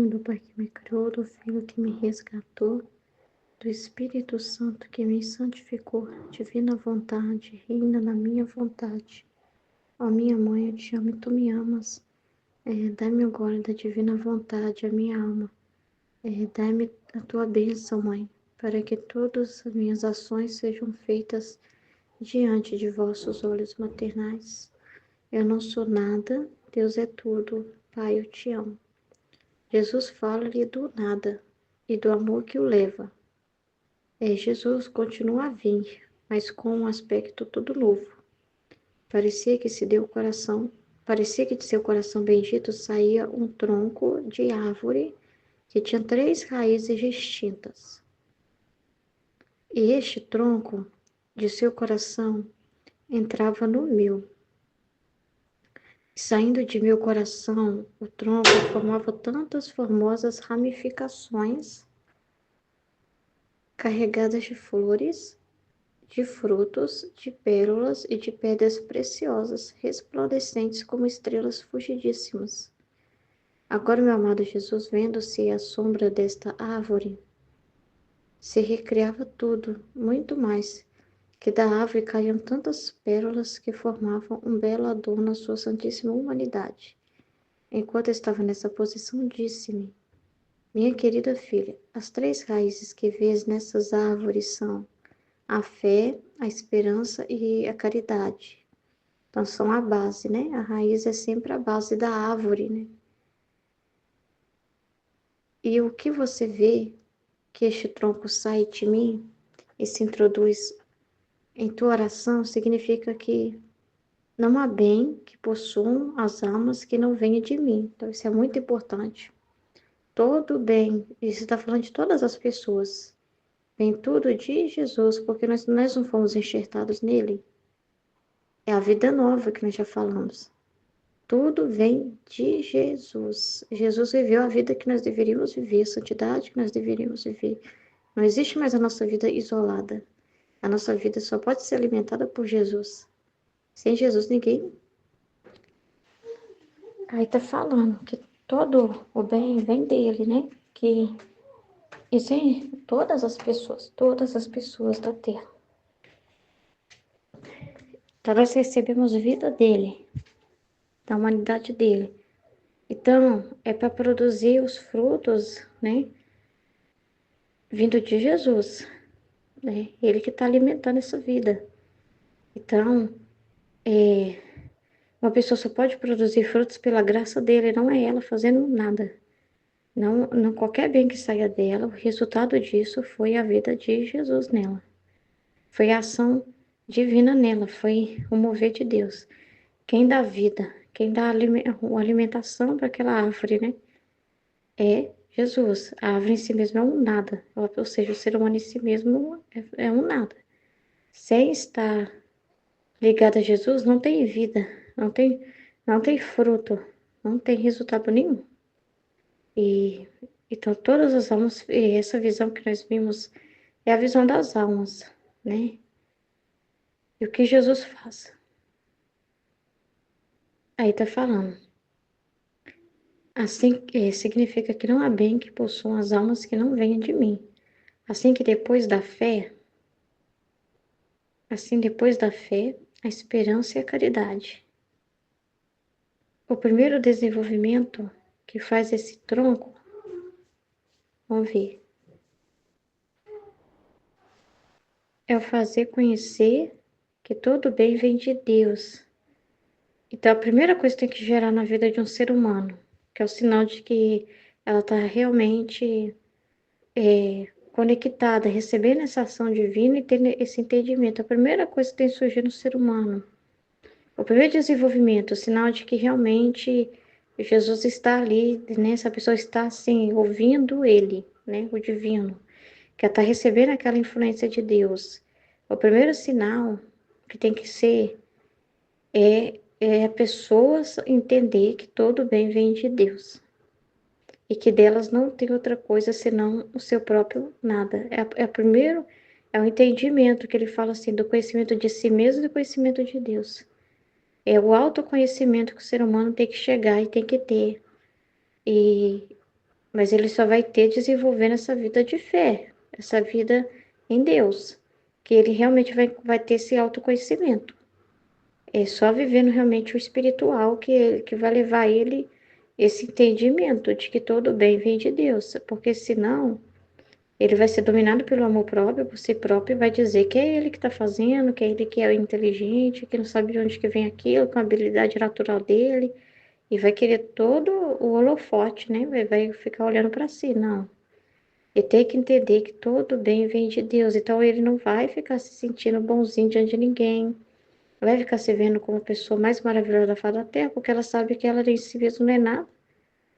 nome do Pai que me criou, do Filho que me resgatou, do Espírito Santo que me santificou, divina vontade, reina na minha vontade. Ó minha mãe, eu te amo e tu me amas. Dai-me agora da divina vontade a minha alma. Dai-me a tua bênção, mãe, para que todas as minhas ações sejam feitas diante de vossos olhos maternais. Eu não sou nada, Deus é tudo. Pai, eu te amo. Jesus fala-lhe do nada e do amor que o leva. Jesus continua a vir, mas com um aspecto todo novo. Parecia que de seu coração bendito saía um tronco de árvore que tinha 3 raízes distintas. E este tronco de seu coração entrava no meu. Saindo de meu coração, o tronco formava tantas formosas ramificações carregadas de flores, de frutos, de pérolas e de pedras preciosas, resplandecentes como estrelas fulgidíssimas. Agora, meu amado Jesus, vendo-se à sombra desta árvore, se recriava tudo, muito mais, que da árvore caíam tantas pérolas que formavam um belo adorno à sua santíssima humanidade. Enquanto estava nessa posição, disse-me: minha querida filha, as 3 raízes que vês nessas árvores são a fé, a esperança e a caridade. Então, são a base, né? A raiz é sempre a base da árvore, né? E o que você vê que este tronco sai de mim e se introduz em tua oração significa que não há bem que possuam as almas que não venha de mim. Então, isso é muito importante. Todo bem, isso está falando de todas as pessoas. Vem tudo de Jesus, porque nós não fomos enxertados nele. É a vida nova que nós já falamos. Tudo vem de Jesus. Jesus viveu a vida que nós deveríamos viver, a santidade que nós deveríamos viver. Não existe mais a nossa vida isolada. A nossa vida só pode ser alimentada por Jesus. Sem Jesus, ninguém. Aí tá falando que todo o bem vem dele, né? Que e sem todas as pessoas da terra. Então nós recebemos vida dele, da humanidade dele. Então, é para produzir os frutos, né? Vindo de Jesus, né? Ele que está alimentando essa vida. Então, uma pessoa só pode produzir frutos pela graça dele, não é ela fazendo nada. Não qualquer bem que saia dela, o resultado disso foi a vida de Jesus nela. Foi a ação divina nela, foi o mover de Deus. Quem dá vida, quem dá alimentação para aquela árvore, né? É Jesus. A árvore em si mesma é um nada. Ou seja, o ser humano em si mesmo é um nada. Sem estar ligado a Jesus, não tem vida, não tem fruto, não tem resultado nenhum. E então todas as almas, e essa visão que nós vimos é a visão das almas, né? E o que Jesus faz? Aí tá falando. Assim, significa que não há bem que possuam as almas que não venham de mim. Assim depois da fé, a esperança e a caridade. O primeiro desenvolvimento que faz esse tronco, vamos ver, é o fazer conhecer que todo bem vem de Deus. Então, a primeira coisa que tem que gerar na vida de um ser humano, que é o sinal de que ela está realmente conectada, recebendo essa ação divina e tendo esse entendimento. A primeira coisa que tem que surgir no ser humano. O primeiro desenvolvimento, o sinal de que realmente Jesus está ali, né? Essa pessoa está assim, ouvindo ele, né? O divino, que ela está recebendo aquela influência de Deus. O primeiro sinal que tem que ser é a pessoa entender que todo bem vem de Deus. E que delas não tem outra coisa senão o seu próprio nada. Primeiro, é o entendimento que ele fala assim, do conhecimento de si mesmo e do conhecimento de Deus. É o autoconhecimento que o ser humano tem que chegar e tem que ter. E mas ele só vai ter desenvolvendo essa vida de fé, essa vida em Deus, que ele realmente vai ter esse autoconhecimento. É só vivendo realmente o espiritual que vai levar ele esse entendimento de que todo bem vem de Deus, porque senão ele vai ser dominado pelo amor próprio, por si próprio, e vai dizer que é ele que está fazendo, que é ele que é inteligente, que não sabe de onde que vem aquilo, com a habilidade natural dele, e vai querer todo o holofote, né? Vai ficar olhando para si, não. E tem que entender que todo bem vem de Deus, então ele não vai ficar se sentindo bonzinho diante de ninguém, vai ficar se vendo como a pessoa mais maravilhosa da face da terra, porque ela sabe que ela em si mesma não é nada,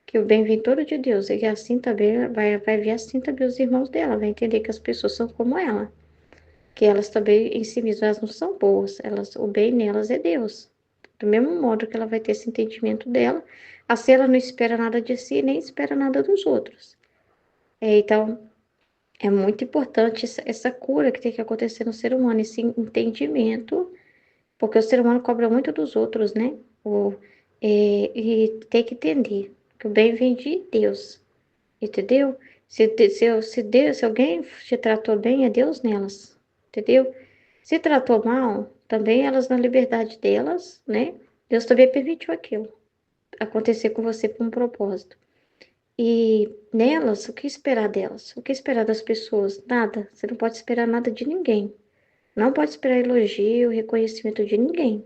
que o bem vem todo de Deus, e que assim também vai ver assim também os irmãos dela, vai entender que as pessoas são como ela, que elas também em si mesmas elas não são boas, o bem nelas é Deus. Do mesmo modo que ela vai ter esse entendimento dela, assim ela não espera nada de si, nem espera nada dos outros. Então, é muito importante essa cura que tem que acontecer no ser humano, esse entendimento, porque o ser humano cobra muito dos outros, né? E tem que entender que o bem vem de Deus, entendeu? Se alguém te tratou bem, é Deus nelas, entendeu? Se tratou mal, também elas na liberdade delas, né? Deus também permitiu aquilo acontecer com você por um propósito. E nelas, o que esperar delas? O que esperar das pessoas? Nada. Você não pode esperar nada de ninguém. Não pode esperar elogio, reconhecimento de ninguém.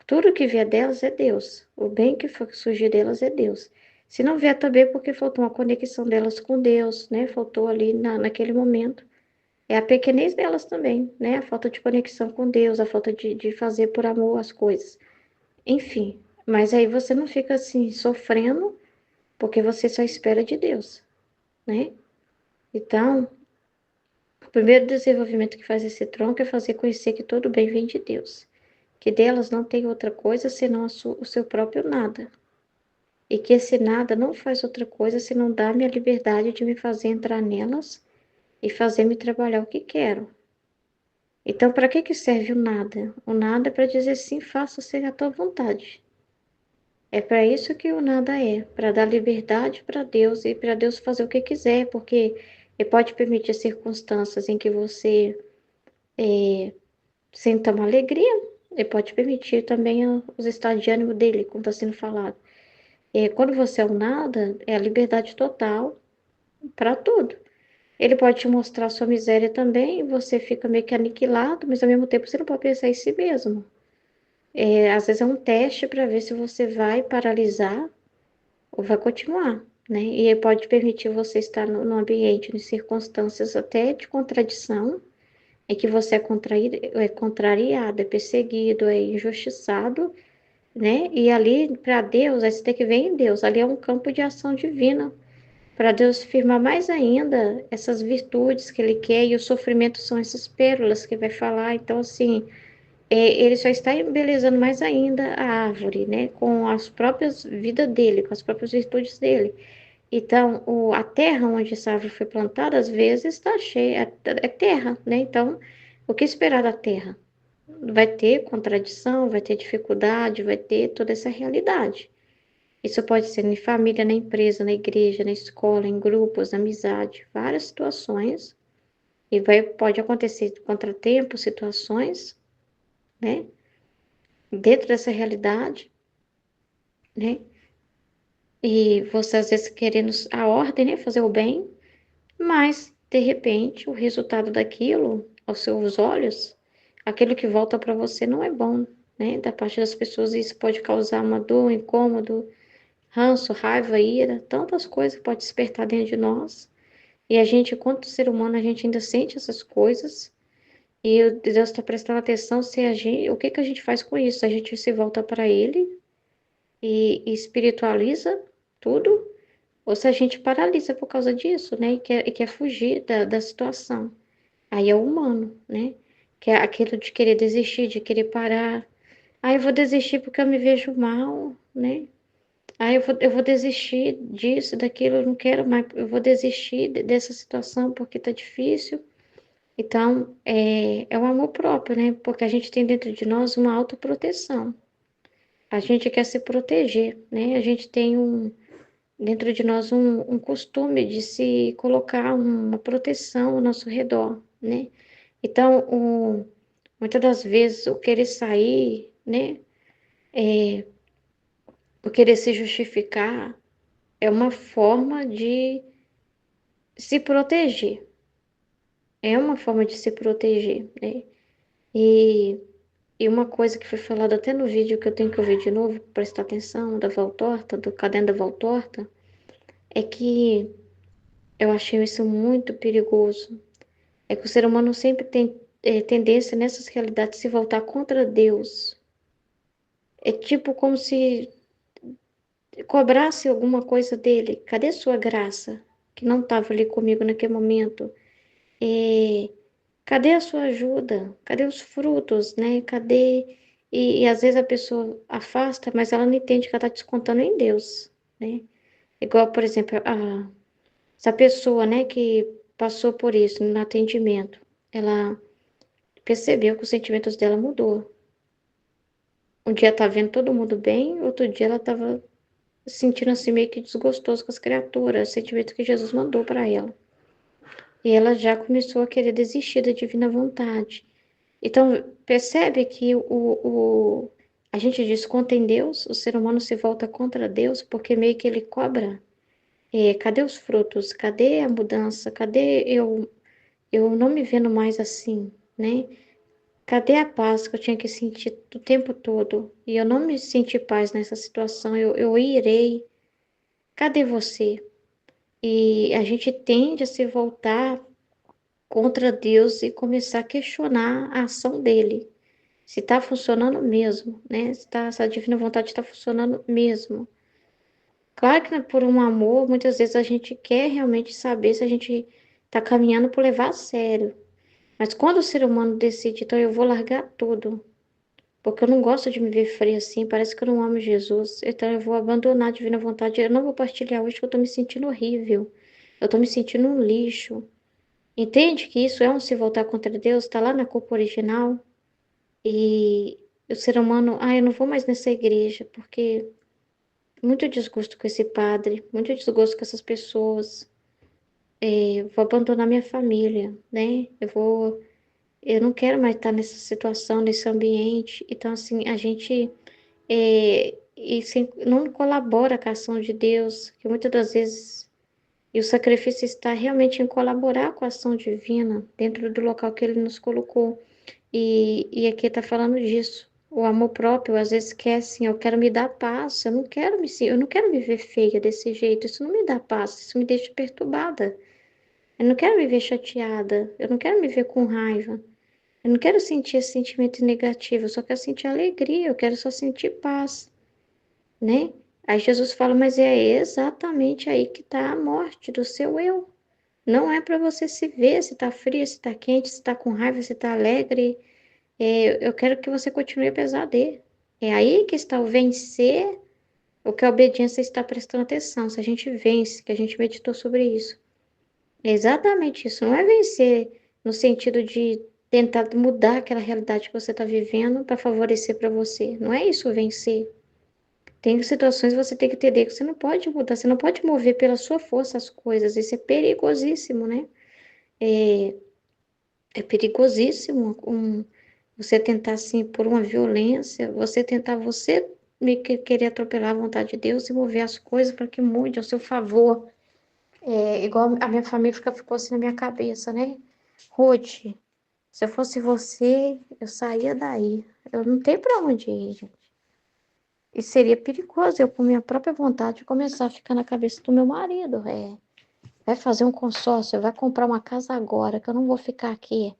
Tudo que vier delas é Deus. O bem que for surgir delas é Deus. Se não vier também é porque faltou uma conexão delas com Deus, né? Faltou ali naquele momento. É a pequenez delas também, né? A falta de conexão com Deus, a falta de fazer por amor as coisas. Enfim, mas aí você não fica assim sofrendo porque você só espera de Deus, né? Então, o primeiro desenvolvimento que faz esse tronco é fazer conhecer que todo bem vem de Deus, que delas não tem outra coisa senão o seu próprio nada, e que esse nada não faz outra coisa senão dar-me a liberdade de me fazer entrar nelas e fazer-me trabalhar o que quero. Então, para que serve o nada? O nada é para dizer sim, faça-se a tua vontade. É para isso que o nada é, para dar liberdade para Deus e para Deus fazer o que quiser, porque Ele pode permitir circunstâncias em que você sinta uma alegria, Ele pode permitir também os estados de ânimo dele, como está sendo falado. Quando você é o nada, é a liberdade total para tudo. Ele pode te mostrar sua miséria também, e você fica meio que aniquilado, mas ao mesmo tempo você não pode pensar em si mesmo. Às vezes é um teste para ver se você vai paralisar ou vai continuar, né? E ele pode permitir você estar no ambiente, em circunstâncias até de contradição, em que você é contrariado, é perseguido, é injustiçado, né? E ali, para Deus, aí você tem que ver em Deus, ali é um campo de ação divina, para Deus firmar mais ainda essas virtudes que Ele quer, e o sofrimento são essas pérolas que vai falar. Então, assim, ele só está embelezando mais ainda a árvore, né? Com as próprias vidas dele, com as próprias virtudes dele. Então, a terra onde essa árvore foi plantada, às vezes está cheia, é terra, né? Então, o que esperar da terra? Vai ter contradição, vai ter dificuldade, vai ter toda essa realidade. Isso pode ser em família, na empresa, na igreja, na escola, em grupos, amizade, várias situações. E pode acontecer contratempos, situações, né? Dentro dessa realidade, né? E você às vezes querendo a ordem, né? Fazer o bem, mas de repente o resultado daquilo, aos seus olhos, aquilo que volta para você não é bom, né? Da parte das pessoas, isso pode causar uma dor, um incômodo, ranço, raiva, ira, tantas coisas que pode despertar dentro de nós. E a gente, enquanto ser humano, a gente ainda sente essas coisas. E Deus está prestando atenção se a gente, o que que a gente faz com isso? A gente se volta para Ele e espiritualiza tudo, ou se a gente paralisa por causa disso, né? E quer fugir da situação. Aí é o humano, né? Que é aquilo de querer desistir, de querer parar. Ah, eu vou desistir porque eu me vejo mal, né? Ah, eu vou desistir disso, daquilo, eu não quero mais, eu vou desistir dessa situação porque tá difícil. Então, é o amor próprio, né? Porque a gente tem dentro de nós uma autoproteção. A gente quer se proteger, né? A gente tem dentro de nós um costume de se colocar uma proteção ao nosso redor, né? Então, muitas das vezes, o querer sair, né? O querer se justificar é uma forma de se proteger. É uma forma de se proteger, né? E, e uma coisa que foi falada até no vídeo que eu tenho que ouvir de novo, prestar atenção, da Valtorta, do caderno da Valtorta, é que eu achei isso muito perigoso. É que o ser humano sempre tem tendência nessas realidades se voltar contra Deus. É tipo como se cobrasse alguma coisa dele. Cadê sua graça? Que não estava ali comigo naquele momento. É, cadê a sua ajuda? Cadê os frutos, né? Cadê? E às vezes a pessoa afasta, mas ela não entende que ela está descontando em Deus, né? Igual, por exemplo, essa pessoa, né, que passou por isso no atendimento, ela percebeu que os sentimentos dela mudou. Um dia tá vendo todo mundo bem, outro dia ela tava sentindo assim meio que desgostoso com as criaturas, sentimento que Jesus mandou para ela. E ela já começou a querer desistir da divina vontade. Então, percebe que a gente desconta em Deus, o ser humano se volta contra Deus, porque meio que ele cobra. Cadê os frutos? Cadê a mudança? Cadê eu não me vendo mais assim, né? Cadê a paz que eu tinha que sentir o tempo todo? E eu não me senti paz nessa situação, eu irei. Cadê você? E a gente tende a se voltar contra Deus e começar a questionar a ação dele. Se está funcionando mesmo, né? Se a divina vontade está funcionando mesmo. Claro que por um amor, muitas vezes a gente quer realmente saber se a gente está caminhando por levar a sério. Mas quando o ser humano decide, então eu vou largar tudo, porque eu não gosto de me ver fria assim, parece que eu não amo Jesus, então eu vou abandonar a divina vontade. Eu não vou partilhar hoje, porque eu estou me sentindo horrível. Eu estou me sentindo um lixo. Entende que isso é um se voltar contra Deus? Está lá na culpa original. E o ser humano, eu não vou mais nessa igreja, porque muito desgosto com esse padre, muito desgosto com essas pessoas. Eu vou abandonar minha família, né? Eu não quero mais estar nessa situação, nesse ambiente. Então, assim, a gente não colabora com a ação de Deus, que muitas das vezes, e o sacrifício está realmente em colaborar com a ação divina dentro do local que Ele nos colocou. E aqui está falando disso. O amor próprio, às vezes, quer assim, eu quero me dar paz, eu não quero me ver feia desse jeito, isso não me dá paz, isso me deixa perturbada. Eu não quero me ver chateada, eu não quero me ver com raiva, eu não quero sentir esse sentimento negativo, eu só quero sentir alegria, eu quero só sentir paz, né? Aí Jesus fala, mas é exatamente aí que está a morte do seu eu. Não é para você se ver se está frio, se está quente, se está com raiva, se está alegre. Eu quero que você continue apesar de. É aí que está o vencer, o que a obediência está prestando atenção. Se a gente vence, que a gente meditou sobre isso. É exatamente isso. Não é vencer no sentido de tentar mudar aquela realidade que você está vivendo para favorecer para você. Não é isso vencer. Tem situações que você tem que entender que você não pode mudar, você não pode mover pela sua força as coisas. Isso é perigosíssimo, né? É, é perigosíssimo você tentar, assim, por uma violência, você tentar, você meio que querer atropelar a vontade de Deus e mover as coisas para que mude ao seu favor. Igual a minha família ficou assim na minha cabeça, né? Ruth, se eu fosse você, eu saía daí. Eu não tenho para onde ir, gente. E seria perigoso eu, por minha própria vontade, começar a ficar na cabeça do meu marido. Vai fazer um consórcio, vai comprar uma casa agora, que eu não vou ficar aqui.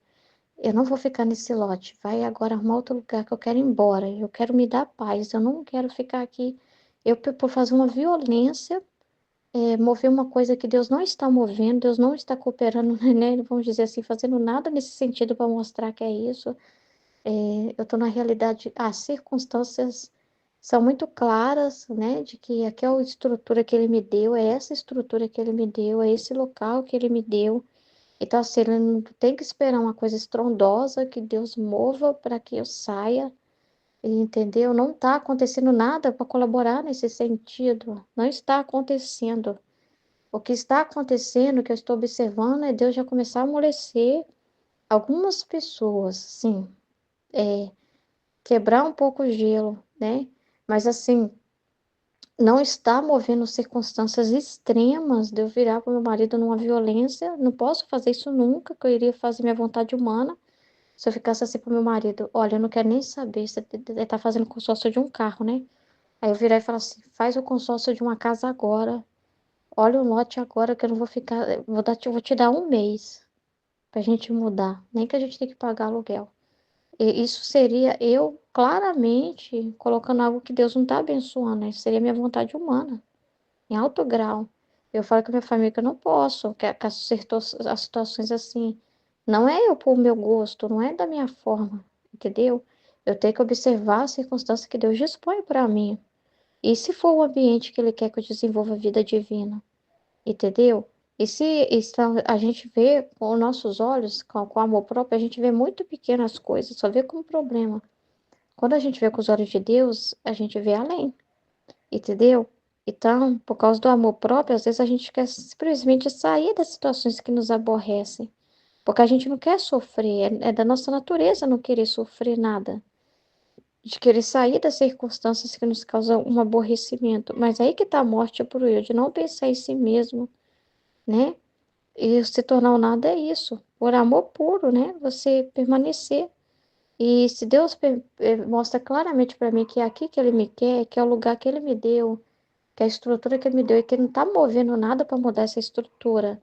Eu não vou ficar nesse lote. Vai agora arrumar outro lugar que eu quero ir embora. Eu quero me dar paz. Eu não quero ficar aqui. Por fazer uma violência, mover uma coisa que Deus não está movendo, Deus não está cooperando, né? Vamos dizer assim, fazendo nada nesse sentido para mostrar que é isso. Eu estou na realidade, as circunstâncias são muito claras, né? De que aquela estrutura que Ele me deu, é essa estrutura que Ele me deu, é esse local que Ele me deu. Então, assim, ele não tem que esperar uma coisa estrondosa que Deus mova para que eu saia, entendeu? Não está acontecendo nada para colaborar nesse sentido. Não está acontecendo. O que está acontecendo, que eu estou observando, é Deus já começar a amolecer algumas pessoas, sim, quebrar um pouco o gelo, né? Mas assim, não está movendo circunstâncias extremas de eu virar para meu marido numa violência. Não posso fazer isso nunca, que eu iria fazer minha vontade humana. Se eu ficasse assim pro meu marido, olha, eu não quero nem saber, você tá fazendo consórcio de um carro, né? Aí eu virar e falar assim, faz o consórcio de uma casa agora. Olha o lote agora que eu não vou ficar, vou te dar um mês pra gente mudar, nem que a gente tenha que pagar aluguel. E isso seria eu claramente colocando algo que Deus não está abençoando, né? Seria minha vontade humana, em alto grau. Eu falo com a minha família que eu não posso, que as situações assim. Não é eu por meu gosto, não é da minha forma, entendeu? Eu tenho que observar as circunstâncias que Deus dispõe para mim. E se for o ambiente que Ele quer que eu desenvolva a vida divina, entendeu? E se a gente vê com os nossos olhos, com amor próprio, a gente vê muito pequenas coisas, só vê como problema. Quando a gente vê com os olhos de Deus, a gente vê além, entendeu? Então, por causa do amor próprio, às vezes a gente quer simplesmente sair das situações que nos aborrecem, porque a gente não quer sofrer, é da nossa natureza não querer sofrer nada, de querer sair das circunstâncias que nos causam um aborrecimento. Mas aí que está a morte por eu, de não pensar em si mesmo, né? E se tornar o nada é isso, por amor puro, né? Você permanecer. E se Deus mostra claramente para mim que é aqui que Ele me quer, que é o lugar que Ele me deu, que é a estrutura que Ele me deu, e que Ele não está movendo nada para mudar essa estrutura.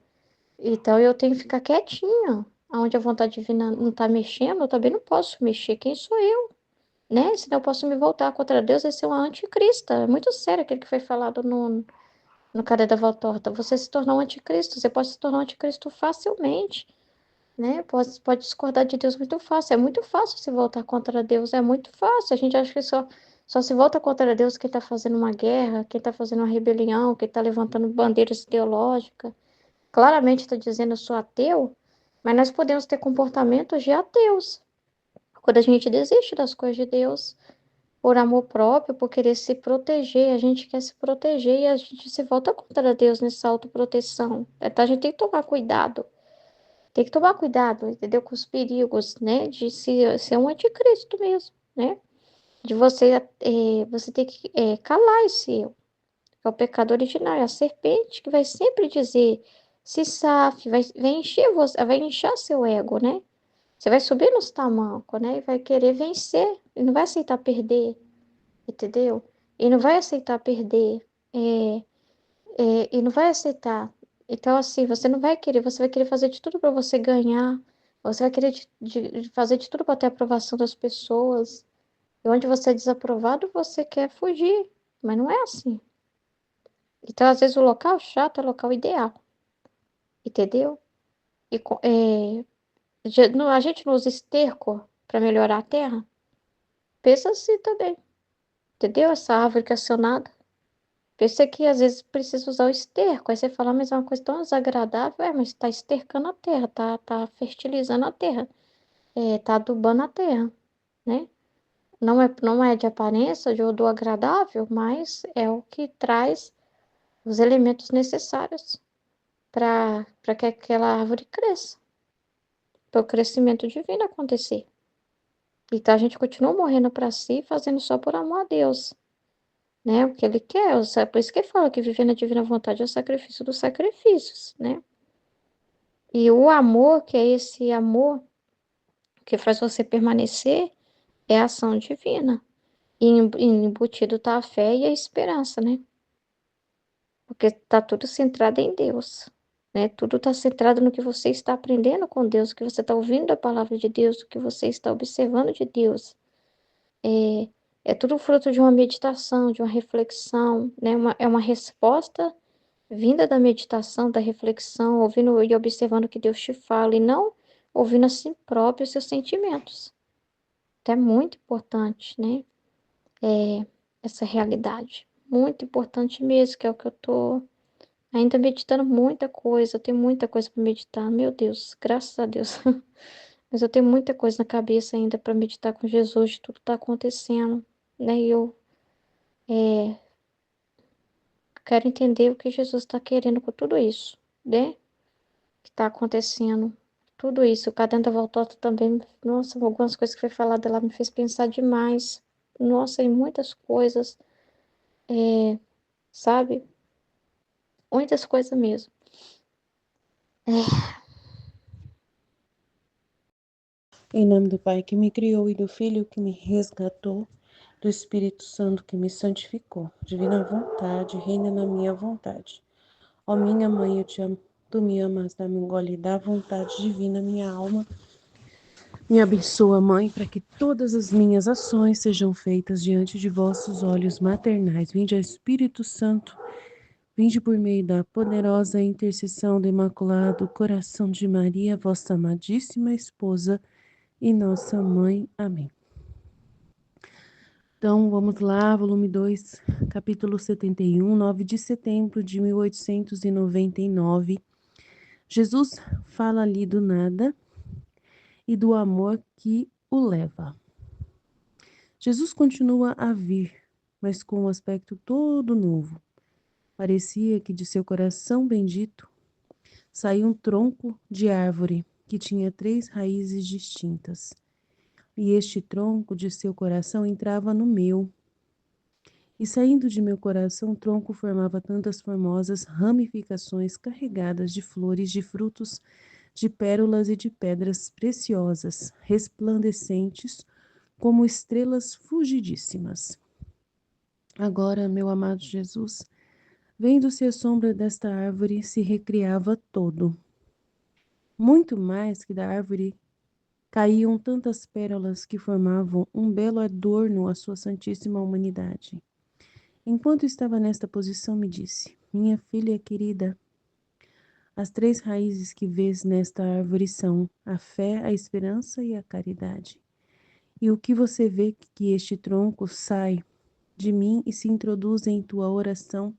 Então eu tenho que ficar quietinha. Onde a vontade divina não está mexendo, eu também não posso mexer. Quem sou eu? Né? Senão eu posso me voltar contra Deus e ser uma anticrista. É muito sério aquilo que foi falado no Cadê da Volta Torta. Você se tornar um anticristo, você pode se tornar um anticristo facilmente, né? Pode discordar de Deus muito fácil. É muito fácil se voltar contra Deus, é muito fácil. A gente acha que só se volta contra Deus quem está fazendo uma guerra, quem está fazendo uma rebelião, quem está levantando bandeiras ideológicas. Claramente está dizendo eu sou ateu, mas nós podemos ter comportamentos de ateus. Quando a gente desiste das coisas de Deus, por amor próprio, por querer se proteger, a gente quer se proteger e a gente se volta contra Deus nessa autoproteção. Então a gente tem que tomar cuidado. Tem que tomar cuidado, entendeu? Com os perigos, né? De ser um anticristo mesmo, né? De você ter que calar esse eu, que é o pecado original, é a serpente que vai sempre dizer, se safe, vai encher você, vai inchar seu ego, né? Você vai subir nos tamancos, né? E vai querer vencer, e não vai aceitar perder, entendeu? E não vai aceitar perder, e não vai aceitar. Então, assim, você vai querer fazer de tudo para você ganhar, você vai querer de fazer de tudo para ter a aprovação das pessoas. E onde você é desaprovado, você quer fugir, mas não é assim. Então, às vezes, o local chato é o local ideal, entendeu? A gente não usa esterco para melhorar a terra? Pensa assim também, entendeu? Essa árvore que é acionada. Pensa que às vezes precisa usar o esterco. Aí você fala, mas é uma coisa tão desagradável. É, mas está estercando a terra, tá fertilizando a terra, tá adubando a terra, né? Não é de aparência, de odor agradável, mas é o que traz os elementos necessários para que aquela árvore cresça, para o crescimento divino acontecer. Então a gente continua morrendo para si, fazendo só por amor a Deus, né? O que Ele quer, por isso que ele fala que viver na divina vontade é o sacrifício dos sacrifícios, né? E o amor, que é esse amor que faz você permanecer, é a ação divina. E embutido tá a fé e a esperança, né? Porque tá tudo centrado em Deus, né? Tudo tá centrado no que você está aprendendo com Deus, o que você está ouvindo da palavra de Deus, o que você está observando de Deus. É, é tudo fruto de uma meditação, de uma reflexão, né? É uma resposta vinda da meditação, da reflexão, ouvindo e observando o que Deus te fala, e não ouvindo a si próprio os seus sentimentos. Então é muito importante, né? Essa realidade. Muito importante mesmo, que é o que eu tô ainda meditando muita coisa, eu tenho muita coisa para meditar. Meu Deus, graças a Deus. Mas eu tenho muita coisa na cabeça ainda para meditar com Jesus, tudo está acontecendo, né? E eu quero entender o que Jesus está querendo com tudo isso, né? Que está acontecendo. Tudo isso. O Cadendo da Volta também, nossa, algumas coisas que foi falada lá me fez pensar demais. Nossa, em muitas coisas, sabe? Muitas coisas mesmo. Em nome do Pai que me criou e do Filho que me resgatou, do Espírito Santo que me santificou. Divina vontade, reina na minha vontade. Ó minha mãe, eu te amo. Tu me amas, dá-me um gole da vontade divina, minha alma. Me abençoa, Mãe, para que todas as minhas ações sejam feitas diante de vossos olhos maternais. Vinde, Espírito Santo, vinde por meio da poderosa intercessão do Imaculado Coração de Maria, vossa amadíssima esposa e nossa Mãe. Amém. Então, vamos lá, volume 2, capítulo 71, 9 de setembro de 1899. Jesus fala ali do nada e do amor que o leva. Jesus continua a vir, mas com um aspecto todo novo. Parecia que de seu coração bendito saía um tronco de árvore que tinha 3 raízes distintas. E este tronco de seu coração entrava no meu. E saindo de meu coração, o tronco formava tantas formosas ramificações carregadas de flores, de frutos, de pérolas e de pedras preciosas, resplandecentes como estrelas fulgidíssimas. Agora, meu amado Jesus, vendo-se a sombra desta árvore, se recriava todo. Muito mais que da árvore caíam tantas pérolas que formavam um belo adorno à sua santíssima humanidade. Enquanto estava nesta posição, me disse: minha filha querida, as 3 raízes que vês nesta árvore são a fé, a esperança e a caridade. E o que você vê que este tronco sai de mim e se introduz em tua oração,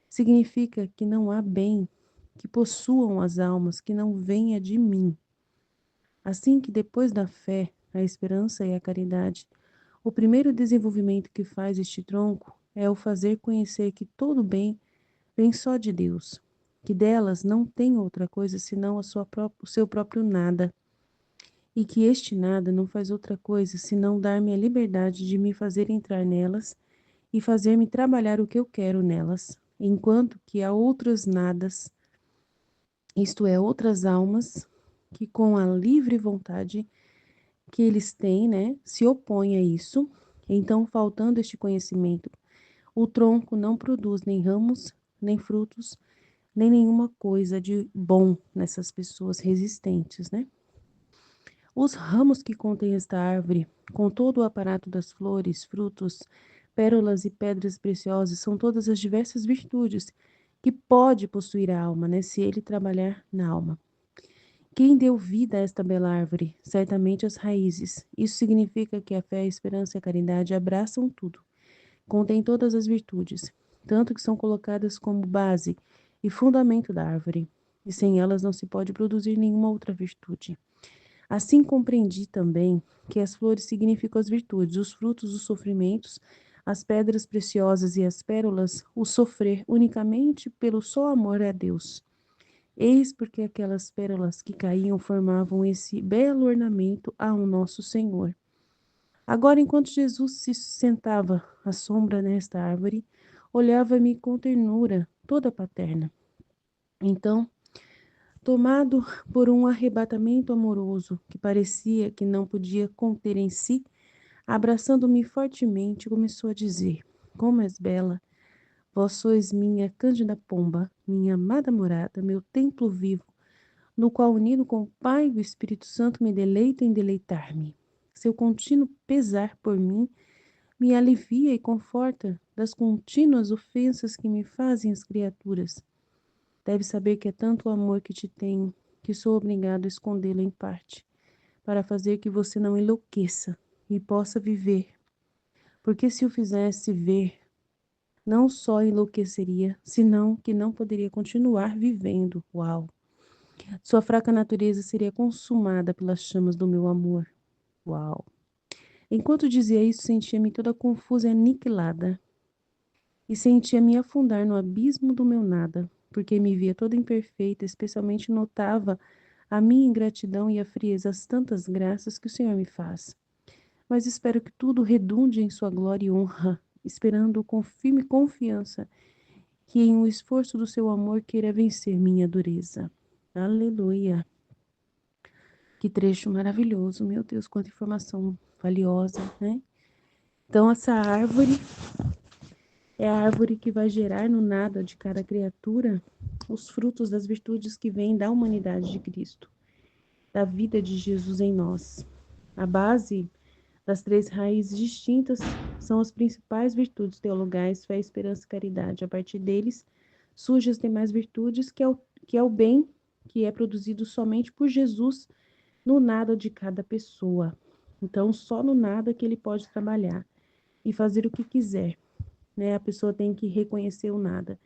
significa que não há bem que possuam as almas que não venha de mim. Assim que depois da fé, a esperança e a caridade, o primeiro desenvolvimento que faz este tronco é o fazer conhecer que todo bem vem só de Deus, que delas não tem outra coisa senão o seu próprio nada, e que este nada não faz outra coisa senão dar-me a liberdade de me fazer entrar nelas e fazer-me trabalhar o que eu quero nelas, enquanto que há outros nadas, isto é, outras almas, que com a livre vontade que eles têm, né, se opõem a isso. Então, faltando este conhecimento, o tronco não produz nem ramos, nem frutos, nem nenhuma coisa de bom nessas pessoas resistentes, né? Os ramos que contém esta árvore, com todo o aparato das flores, frutos, pérolas e pedras preciosas, são todas as diversas virtudes que pode possuir a alma, né, se ele trabalhar na alma. Quem deu vida a esta bela árvore? Certamente as raízes. Isso significa que a fé, a esperança e a caridade abraçam tudo, contêm todas as virtudes, tanto que são colocadas como base e fundamento da árvore, e sem elas não se pode produzir nenhuma outra virtude. Assim compreendi também que as flores significam as virtudes, os frutos, os sofrimentos, as pedras preciosas e as pérolas, o sofrer unicamente pelo só amor a Deus. Eis porque aquelas pérolas que caíam formavam esse belo ornamento ao nosso Senhor. Agora, enquanto Jesus se sentava à sombra nesta árvore, olhava-me com ternura toda paterna. Então, tomado por um arrebatamento amoroso que parecia que não podia conter em si, abraçando-me fortemente, começou a dizer: como és bela! Vós sois minha cândida pomba, minha amada morada, meu templo vivo, no qual, unido com o Pai e o Espírito Santo, me deleito em deleitar-me. Seu contínuo pesar por mim me alivia e conforta das contínuas ofensas que me fazem as criaturas. Deve saber que é tanto o amor que te tenho, que sou obrigado a escondê-lo em parte, para fazer que você não enlouqueça e possa viver. Porque se o fizesse ver, não só enlouqueceria, senão que não poderia continuar vivendo. Uau! Sua fraca natureza seria consumada pelas chamas do meu amor. Uau! Enquanto dizia isso, sentia-me toda confusa e aniquilada, e sentia-me afundar no abismo do meu nada, porque me via toda imperfeita, especialmente notava a minha ingratidão e a frieza às tantas graças que o Senhor me faz. Mas espero que tudo redunde em sua glória e honra, esperando com firme confiança que em um esforço do seu amor queira vencer minha dureza. Aleluia! Que trecho maravilhoso, meu Deus, quanta informação valiosa, né? Então, essa árvore é a árvore que vai gerar no nada de cada criatura os frutos das virtudes que vêm da humanidade de Cristo, da vida de Jesus em nós. A base das três raízes distintas são as principais virtudes teologais, fé, esperança e caridade. A partir deles surgem as demais virtudes, que é o bem que é produzido somente por Jesus no nada de cada pessoa. Então, só no nada que ele pode trabalhar e fazer o que quiser, né? A pessoa tem que reconhecer o nada.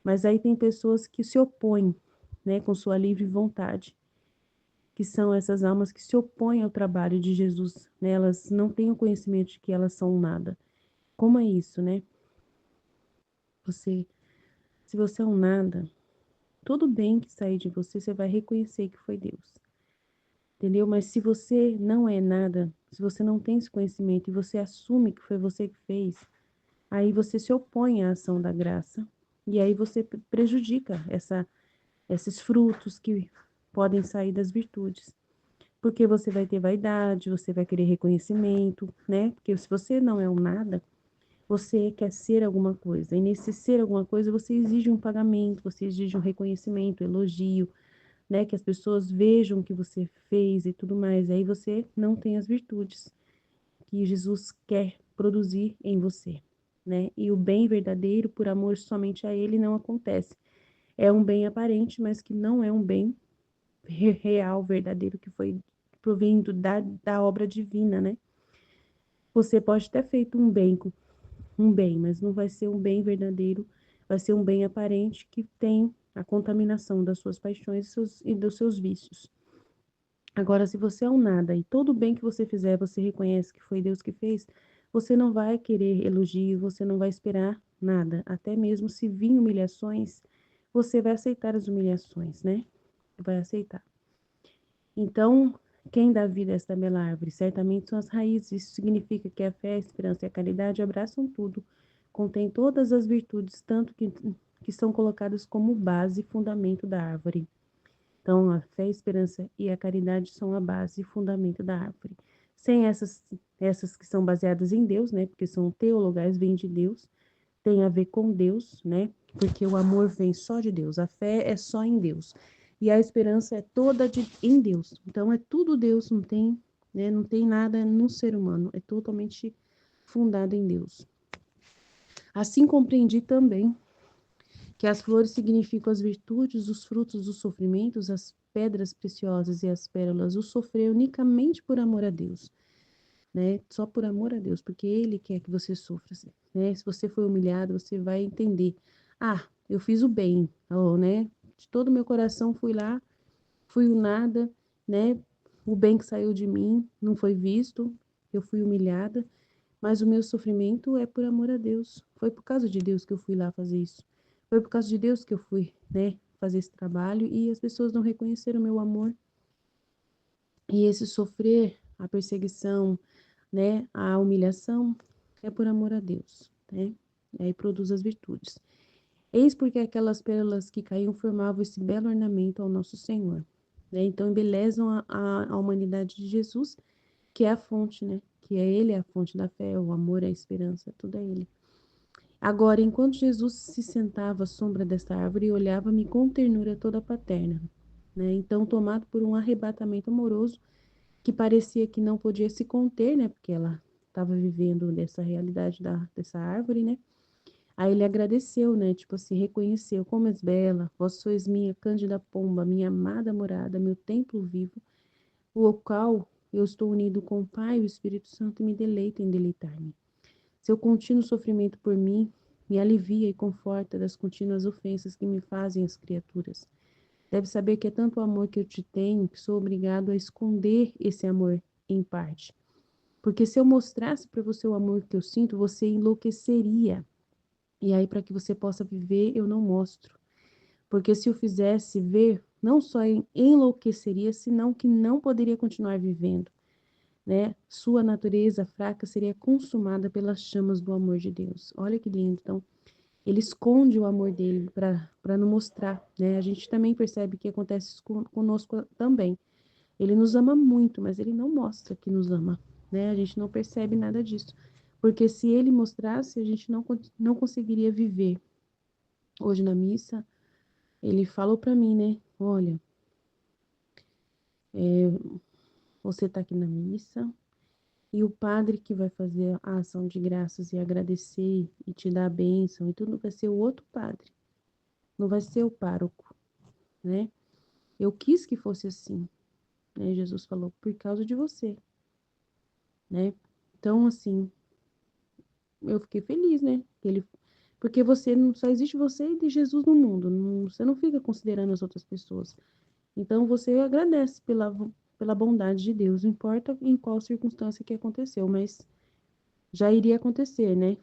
Mas aí tem pessoas que se opõem, né, com sua livre vontade, que são essas almas que se opõem ao trabalho de Jesus, né? Elas não têm o conhecimento de que elas são nada. Como é isso, né? Se você é um nada, todo bem que sair de você, você vai reconhecer que foi Deus. Entendeu? Mas se você não é nada, se você não tem esse conhecimento e você assume que foi você que fez, aí você se opõe à ação da graça e aí você prejudica esses frutos que podem sair das virtudes. Porque você vai ter vaidade, você vai querer reconhecimento, né? Porque se você não é um nada, você quer ser alguma coisa. E nesse ser alguma coisa, você exige um pagamento, você exige um reconhecimento, elogio, né? Que as pessoas vejam o que você fez e tudo mais. Aí você não tem as virtudes que Jesus quer produzir em você, né? E o bem verdadeiro, por amor somente a Ele, não acontece. É um bem aparente, mas que não é um bem real, verdadeiro, que foi provindo da obra divina, né? Você pode ter feito um bem, mas não vai ser um bem verdadeiro, vai ser um bem aparente que tem a contaminação das suas paixões e dos seus vícios. Agora, se você é um nada e todo bem que você fizer, você reconhece que foi Deus que fez, você não vai querer elogio, você não vai esperar nada. Até mesmo se vir humilhações, você vai aceitar as humilhações, né? Vai aceitar. Então, quem dá vida a esta bela árvore? Certamente são as raízes. Isso significa que a fé, a esperança e a caridade abraçam tudo, contém todas as virtudes, tanto que são colocadas como base e fundamento da árvore. Então, a fé, a esperança e a caridade são a base e fundamento da árvore. Sem essas que são baseadas em Deus, né? Porque são teologais, vêm de Deus, tem a ver com Deus, né? Porque o amor vem só de Deus, a fé é só em Deus. E a esperança é toda em Deus. Então é tudo Deus, não tem, né? Não tem nada no ser humano, é totalmente fundado em Deus. Assim compreendi também que as flores significam as virtudes, os frutos, os sofrimentos, as pedras preciosas e as pérolas, o sofrer unicamente por amor a Deus, né? Só por amor a Deus, porque Ele quer que você sofra, né? Se você foi humilhado, você vai entender. Ah, eu fiz o bem, né? De todo o meu coração fui lá, fui o nada, né? O bem que saiu de mim não foi visto, eu fui humilhada, mas o meu sofrimento é por amor a Deus. Foi por causa de Deus que eu fui lá fazer isso. Foi por causa de Deus que eu fui, né, fazer esse trabalho e as pessoas não reconheceram o meu amor. E esse sofrer, a perseguição, né, a humilhação é por amor a Deus, né? E aí produz as virtudes. Eis porque aquelas pérolas que caíam formavam esse belo ornamento ao nosso Senhor, né? Então embelezam a humanidade de Jesus, que é a fonte, né? Que é Ele a fonte da fé, o amor, a esperança, tudo é Ele. Agora, enquanto Jesus se sentava à sombra desta árvore, olhava-me com ternura toda paterna, né? Então, tomado por um arrebatamento amoroso, que parecia que não podia se conter, né? Porque ela estava vivendo dessa realidade dessa árvore, né? Aí ele agradeceu, né? Tipo assim, reconheceu: como és bela, vós sois minha cândida pomba, minha amada morada, meu templo vivo, o qual eu estou unido com o Pai e o Espírito Santo e me deleito em deleitar-me. Seu contínuo sofrimento por mim me alivia e conforta das contínuas ofensas que me fazem as criaturas. Deve saber que é tanto o amor que eu te tenho que sou obrigado a esconder esse amor em parte. Porque se eu mostrasse para você o amor que eu sinto, você enlouqueceria. E aí, para que você possa viver, eu não mostro. Porque se eu fizesse ver, não só enlouqueceria, senão que não poderia continuar vivendo, né? Sua natureza fraca seria consumada pelas chamas do amor de Deus. Olha que lindo. Então, ele esconde o amor dele para não mostrar, né? A gente também percebe que acontece isso conosco também. Ele nos ama muito, mas ele não mostra que nos ama, né? A gente não percebe nada disso. Porque se ele mostrasse, a gente não conseguiria viver. Hoje na missa, ele falou para mim, né? Olha, você está aqui na missa e o padre que vai fazer a ação de graças e agradecer e te dar a bênção e tudo vai ser o outro padre, não vai ser o pároco, né? Eu quis que fosse assim, né? Jesus falou, por causa de você, né? Então, assim, eu fiquei feliz, né? Porque você não só existe você e de Jesus no mundo, você não fica considerando as outras pessoas. Então você agradece pela bondade de Deus, não importa em qual circunstância que aconteceu, mas já iria acontecer, né?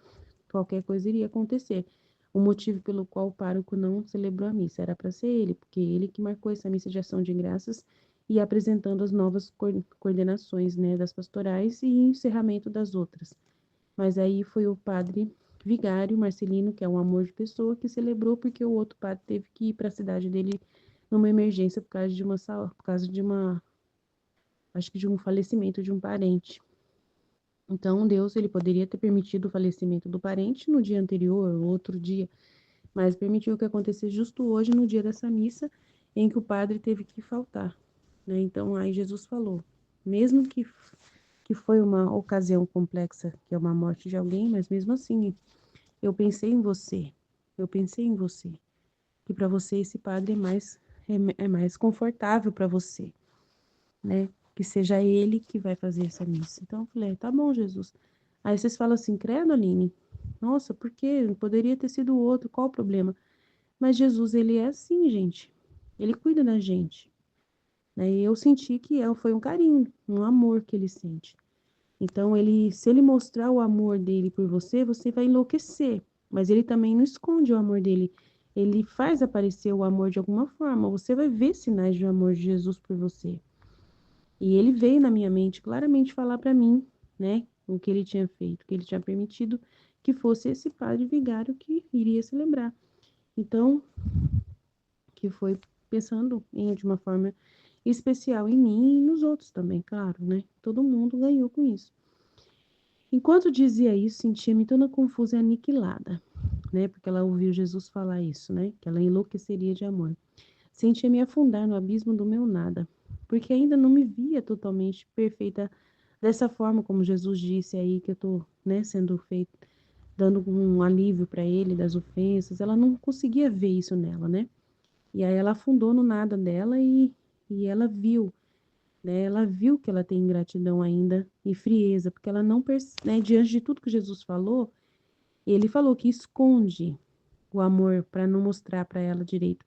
Qualquer coisa iria acontecer. O motivo pelo qual o pároco não celebrou a missa era para ser ele, porque ele que marcou essa missa de ação de graças e apresentando as novas coordenações, né, das pastorais e encerramento das outras. Mas aí foi o padre vigário Marcelino, que é um amor de pessoa, que celebrou porque o outro padre teve que ir para a cidade dele numa emergência por causa de uma, acho que de um falecimento de um parente. Então, Deus, ele poderia ter permitido o falecimento do parente no dia anterior, ou outro dia, mas permitiu que acontecesse justo hoje, no dia dessa missa, em que o padre teve que faltar, né? Então, aí Jesus falou, mesmo que foi uma ocasião complexa, que é uma morte de alguém, mas mesmo assim, eu pensei em você, eu pensei em você, que para você esse padre é mais confortável para você, né? Que seja ele que vai fazer essa missa. Então eu falei, tá bom, Jesus. Aí vocês falam assim, credo, Aline, nossa, por quê? Poderia ter sido outro, qual o problema? Mas Jesus, ele é assim, gente. Ele cuida da gente, né? E eu senti que foi um carinho, um amor que ele sente. Então, se ele mostrar o amor dele por você, você vai enlouquecer. Mas ele também não esconde o amor dele. Ele faz aparecer o amor de alguma forma. Você vai ver sinais de amor de Jesus por você. E ele veio na minha mente claramente falar para mim, né, o que ele tinha feito, que ele tinha permitido que fosse esse padre vigário que iria celebrar. Então, que foi pensando de uma forma especial em mim e nos outros também, claro, né? Todo mundo ganhou com isso. Enquanto dizia isso, sentia-me toda confusa e aniquilada, né? Porque ela ouviu Jesus falar isso, né? Que ela enlouqueceria de amor. Sentia-me afundar no abismo do meu nada, porque ainda não me via totalmente perfeita dessa forma como Jesus disse aí que eu tô, né, sendo feito, dando um alívio para ele das ofensas. Ela não conseguia ver isso nela, né? E aí ela afundou no nada dela e ela viu, né? Ela viu que ela tem ingratidão ainda e frieza, porque ela não percebe, né, diante de tudo que Jesus falou, ele falou que esconde o amor para não mostrar para ela direito.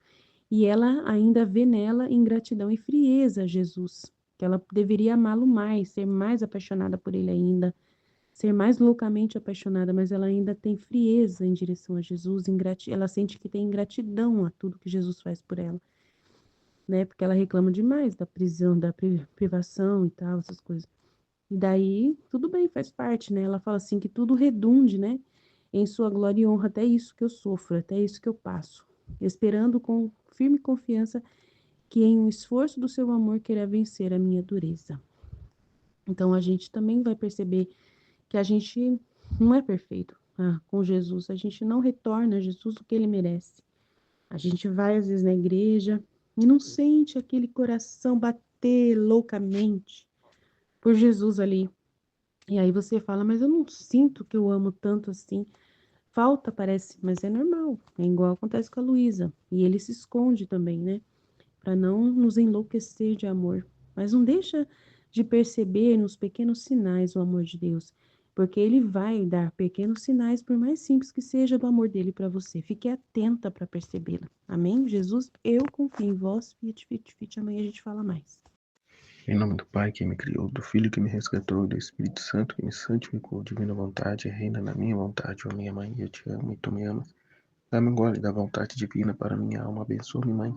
E ela ainda vê nela ingratidão e frieza a Jesus, que ela deveria amá-lo mais, ser mais apaixonada por ele ainda, ser mais loucamente apaixonada, mas ela ainda tem frieza em direção a Jesus, ela sente que tem ingratidão a tudo que Jesus faz por ela, né? Porque ela reclama demais da prisão, da privação e tal, essas coisas. E daí, tudo bem, faz parte, né? Ela fala assim que tudo redunde, né? Em sua glória e honra, até isso que eu sofro, até isso que eu passo, esperando com firme confiança que em um esforço do seu amor queira vencer a minha dureza. Então a gente também vai perceber que a gente não é perfeito. Com Jesus, a gente não retorna a Jesus o que ele merece. A gente vai às vezes na igreja e não sente aquele coração bater loucamente por Jesus ali. E aí você fala, mas eu não sinto que eu amo tanto assim. Falta, parece, mas é normal. É igual acontece com a Luísa. E ele se esconde também, né? Para não nos enlouquecer de amor. Mas não deixa de perceber nos pequenos sinais o amor de Deus. porque ele vai dar pequenos sinais, por mais simples que seja, do amor dele para você. Fique atenta para percebê-lo. Amém? Jesus, eu confio em vós. Fiat, fiat, fiat. Amanhã a gente fala mais. Em nome do Pai que me criou, do Filho que me resgatou, do Espírito Santo que me santificou, divina vontade, reina na minha vontade, ó minha mãe, eu te amo e tu me amas. Dá-me um gole da vontade divina para minha alma, abençoa-me, mãe,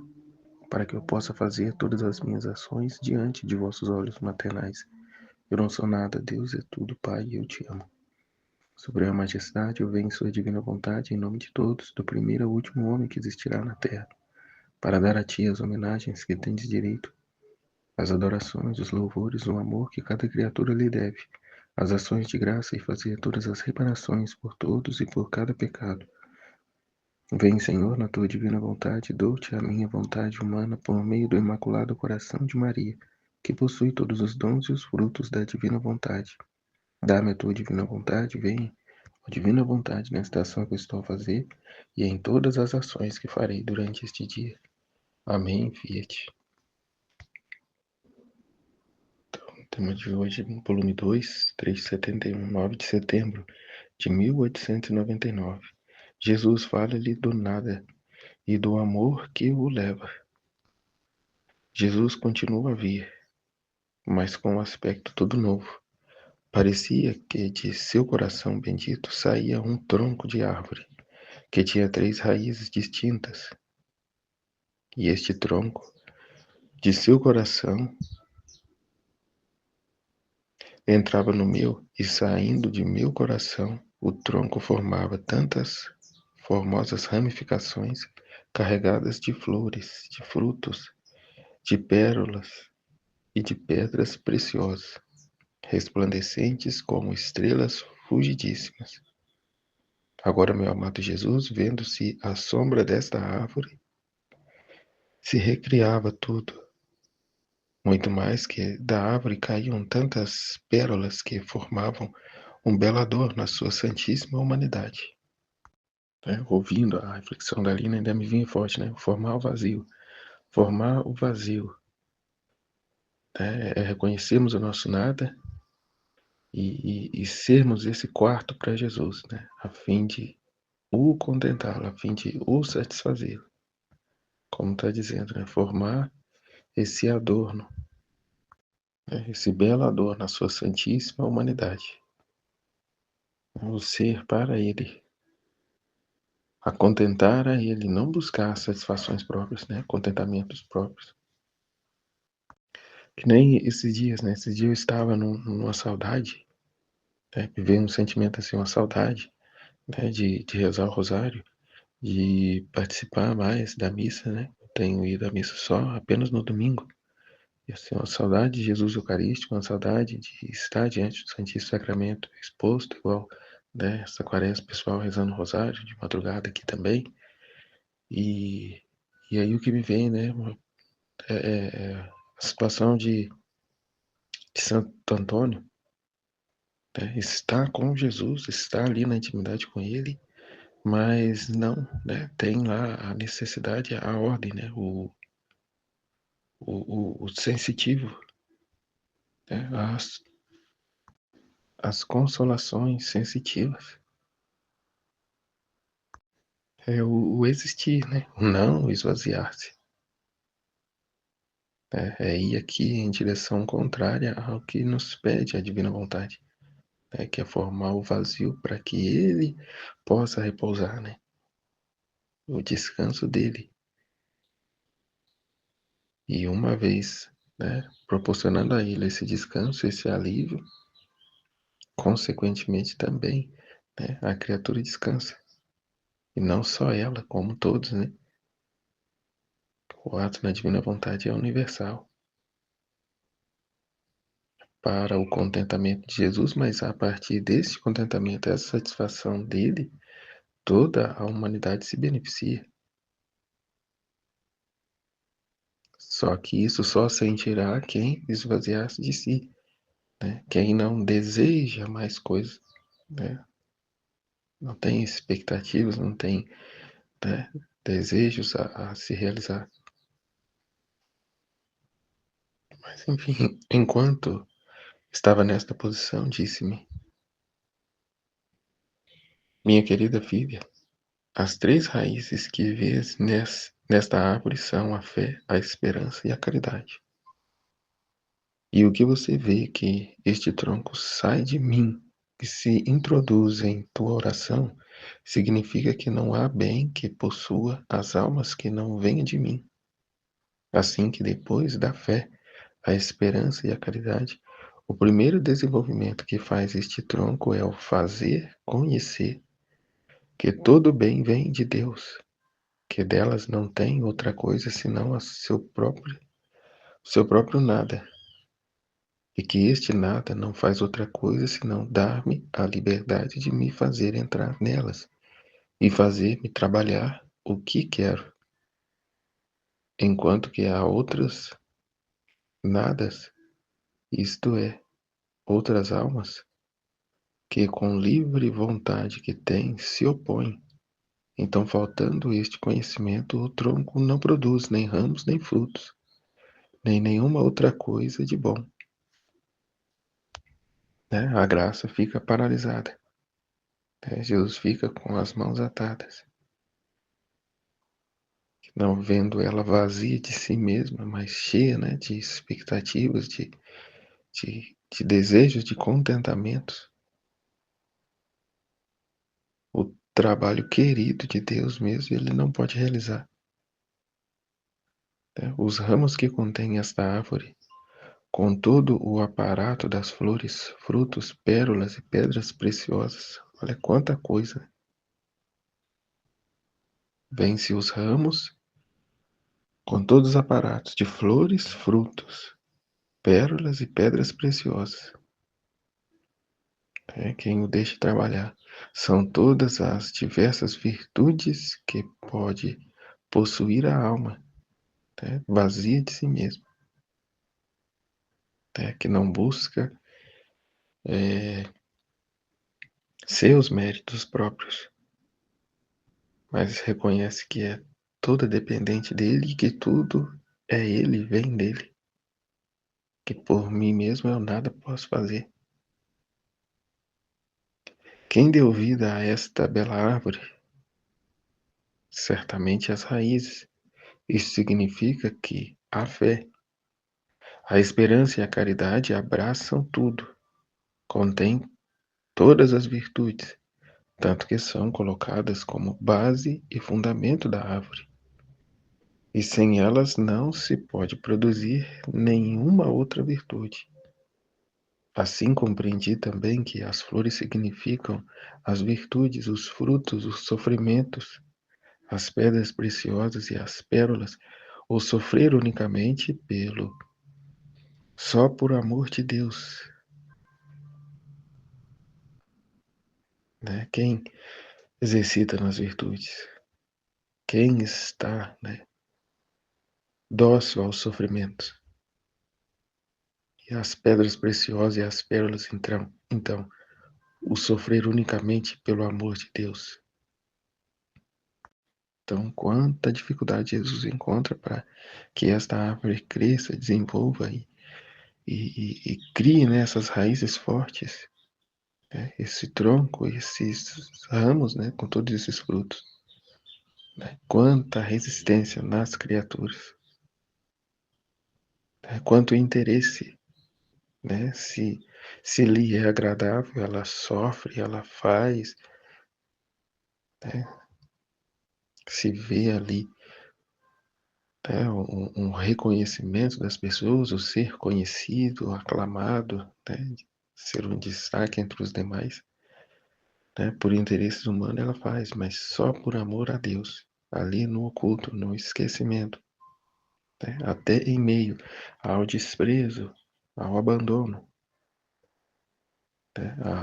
para que eu possa fazer todas as minhas ações diante de vossos olhos maternais. Eu não sou nada, Deus é tudo, Pai, eu te amo. Suprema Majestade, eu venho em sua divina vontade, em nome de todos, do primeiro ao último homem que existirá na terra, para dar a ti as homenagens que tendes direito, as adorações, os louvores, o amor que cada criatura lhe deve, as ações de graça e fazer todas as reparações por todos e por cada pecado. Vem, Senhor, na tua divina vontade, dou-te a minha vontade humana por meio do Imaculado Coração de Maria, que possui todos os dons e os frutos da divina vontade. Dá-me a tua divina vontade, vem, ó divina vontade, nesta ação que eu estou a fazer e em todas as ações que farei durante este dia. Amém, Fiat. Tema de hoje, volume 2, 371, 9 de setembro de 1899. Jesus fala-lhe do nada e do amor que o leva. Jesus continua a vir, mas com um aspecto todo novo. Parecia que de seu coração bendito saía um tronco de árvore, que tinha 3 raízes distintas. E este tronco, de seu coração, entrava no meu, e saindo de meu coração, o tronco formava tantas formosas ramificações, carregadas de flores, de frutos, de pérolas e de pedras preciosas, resplandecentes como estrelas fulgidíssimas. Agora, meu amado Jesus, vendo-se à sombra desta árvore, se recriava tudo. Muito mais que da árvore caíam tantas pérolas que formavam um belador na sua santíssima humanidade. Ouvindo a reflexão da Lina, ainda me vinha forte, Formar o vazio. Formar o vazio. É reconhecermos o nosso nada e sermos esse quarto para Jesus, a fim de o contentá-lo, a fim de o satisfazê-lo. Como está dizendo, formar esse adorno, esse belo adorno na sua santíssima humanidade. O ser para ele, a contentar a ele, não buscar satisfações próprias, contentamentos próprios. Que nem esses dias, Esses dias eu estava numa saudade, me veio um sentimento assim, uma saudade, de rezar o rosário, de participar mais da missa, Eu tenho ido à missa só apenas no domingo. E assim, uma saudade de Jesus Eucarístico, uma saudade de estar diante do Santíssimo Sacramento, exposto, igual, essa quaresma, pessoal rezando o rosário, de madrugada aqui também. E aí o que me vem, a situação de Santo Antônio, estar com Jesus, estar ali na intimidade com Ele, mas não, tem lá a necessidade, a ordem, o sensitivo, as consolações sensitivas, o existir, o não, o esvaziar-se, é ir aqui em direção contrária ao que nos pede a divina vontade, que é formar o vazio para que Ele possa repousar, o descanso dele. E uma vez, proporcionando a ele esse descanso, esse alívio, consequentemente também, a criatura descansa. E não só ela, como todos, O ato na divina vontade é universal para o contentamento de Jesus, mas a partir desse contentamento, essa satisfação dele, toda a humanidade se beneficia. Só que isso só sentirá quem esvaziar-se de si, quem não deseja mais coisas, não tem expectativas, não tem, desejos a se realizar. Mas enfim, enquanto estava nesta posição, disse-me: Minha querida filha, as 3 raízes que vês nesta árvore são a fé, a esperança e a caridade. E o que você vê que este tronco sai de mim e se introduz em tua oração, significa que não há bem que possua as almas que não venham de mim. Assim que depois da fé, a esperança e a caridade, o primeiro desenvolvimento que faz este tronco é o fazer conhecer que todo bem vem de Deus, que delas não tem outra coisa senão seu próprio nada, e que este nada não faz outra coisa senão dar-me a liberdade de me fazer entrar nelas e fazer-me trabalhar o que quero, enquanto que há outras nadas, isto é, outras almas, que com livre vontade que têm se opõem. Então, faltando este conhecimento, o tronco não produz nem ramos nem frutos, nem nenhuma outra coisa de bom. Né? A graça fica paralisada. Né? Jesus fica com as mãos atadas, não vendo ela vazia de si mesma, mas cheia, né, de expectativas, de desejos, de contentamentos. O trabalho querido de Deus mesmo, ele não pode realizar. Né? Os ramos que contêm esta árvore, com todo o aparato das flores, frutos, pérolas e pedras preciosas, olha quanta coisa. Vence os ramos com todos os aparatos de flores, frutos, pérolas e pedras preciosas. Quem o deixa trabalhar. São todas as diversas virtudes que pode possuir a alma, vazia de si mesma, que não busca seus méritos próprios, mas reconhece que é toda dependente dele e que tudo é ele, vem dele, que por mim mesmo eu nada posso fazer. Quem deu vida a esta bela árvore? Certamente as raízes. Isso significa que a fé, a esperança e a caridade abraçam tudo, contêm todas as virtudes, tanto que são colocadas como base e fundamento da árvore. E sem elas não se pode produzir nenhuma outra virtude. Assim compreendi também que as flores significam as virtudes, os frutos, os sofrimentos, as pedras preciosas e as pérolas, o sofrer unicamente só por amor de Deus. Né? Quem exercita nas virtudes, quem está, dócil aos sofrimentos, e as pedras preciosas e as pérolas, então, o sofrer unicamente pelo amor de Deus. Então, quanta dificuldade Jesus encontra para que esta árvore cresça, desenvolva e crie nessas raízes fortes, esse tronco, esses ramos, com todos esses frutos. Quanta resistência nas criaturas, quanto interesse, se lhe é agradável, ela sofre, ela faz, se vê ali um reconhecimento das pessoas, o ser conhecido, aclamado, ser um destaque entre os demais, por interesses humanos ela faz, mas só por amor a Deus, ali no oculto, no esquecimento, até em meio ao desprezo, ao abandono,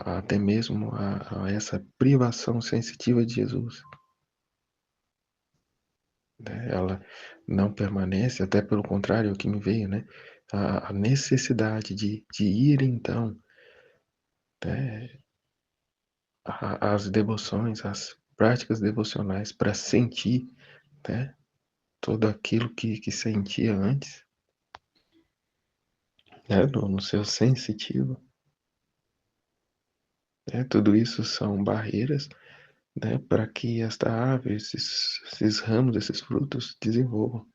até mesmo a essa privação sensitiva de Jesus. Ela não permanece, até pelo contrário, o que me veio, a necessidade de ir, então, às devoções, às práticas devocionais, para sentir tudo aquilo que sentia antes, no seu sensitivo. Tudo isso são barreiras né, para que esta árvore, esses ramos, esses frutos desenvolvam,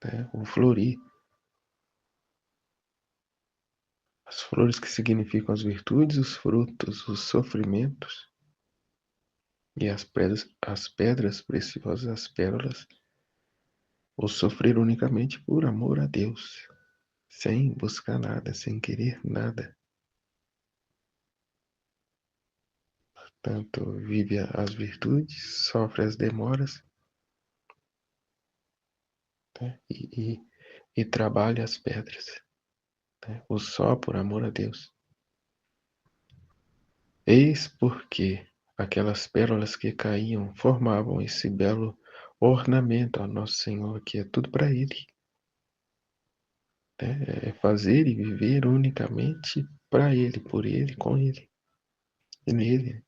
né, o florir. As flores que significam as virtudes, os frutos, os sofrimentos, e as pedras preciosas, as pérolas, o sofrer unicamente por amor a Deus, sem buscar nada, sem querer nada. Tanto vive as virtudes, sofre as demoras, né, e trabalha as pedras, né, o só por amor a Deus. Eis porque aquelas pérolas que caíam formavam esse belo ornamento ao nosso Senhor, que é tudo para Ele. Né? É fazer e viver unicamente para Ele, por Ele, com Ele e nele.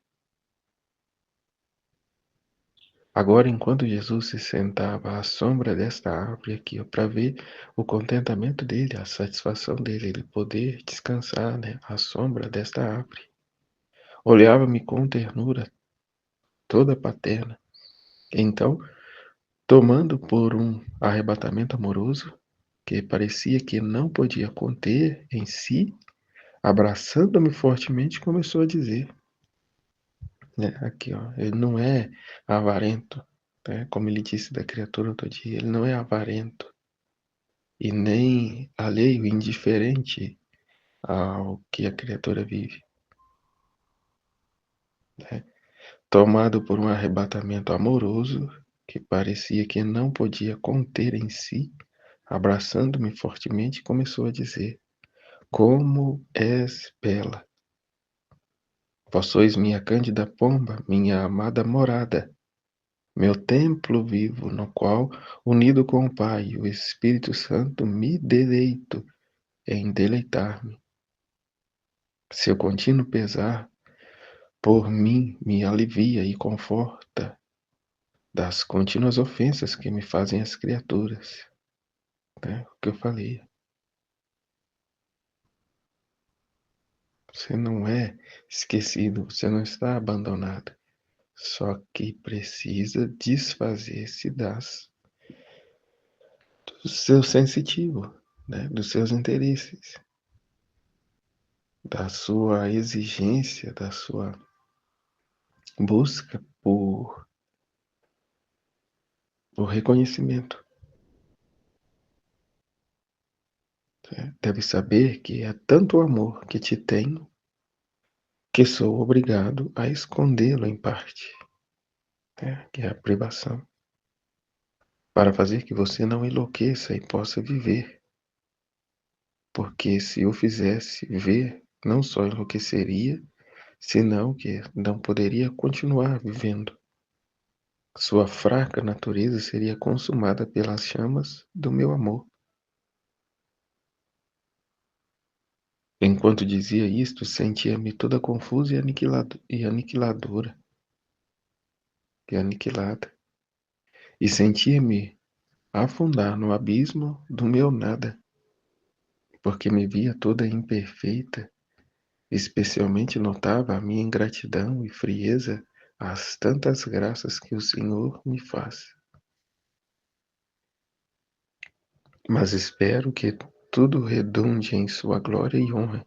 Agora, enquanto Jesus se sentava à sombra desta árvore aqui, para ver o contentamento dele, a satisfação dele, ele poder descansar, né, à sombra desta árvore, olhava-me com ternura toda paterna. Então, tomando por um arrebatamento amoroso, que parecia que não podia conter em si, abraçando-me fortemente, começou a dizer, né, aqui, ó, ele não é avarento, né, como ele disse da criatura outro dia, ele não é avarento e nem alheio, indiferente ao que a criatura vive, né? Tomado por um arrebatamento amoroso que parecia que não podia conter em si, abraçando-me fortemente, começou a dizer: como és bela! Vós sois minha cândida pomba, minha amada morada, meu templo vivo, no qual, unido com o Pai e o Espírito Santo, me deleito em deleitar-me. Seu contínuo pesar por mim me alivia e conforta das contínuas ofensas que me fazem as criaturas. Né? O que eu falei. Você não é esquecido, você não está abandonado. Só que precisa desfazer-se do seu sensitivo, né? Dos seus interesses, da sua exigência, da sua busca por reconhecimento. Né? Deve saber que é tanto o amor que te tenho que sou obrigado a escondê-lo em parte, né? Que é a privação, para fazer que você não enlouqueça e possa viver. Porque se eu fizesse ver, não só enlouqueceria, senão que não poderia continuar vivendo. Sua fraca natureza seria consumada pelas chamas do meu amor. Enquanto dizia isto, sentia-me toda confusa e aniquilada, e sentia-me afundar no abismo do meu nada, porque me via toda imperfeita, especialmente notava a minha ingratidão e frieza às tantas graças que o Senhor me faz. Mas espero que tudo redunde em sua glória e honra,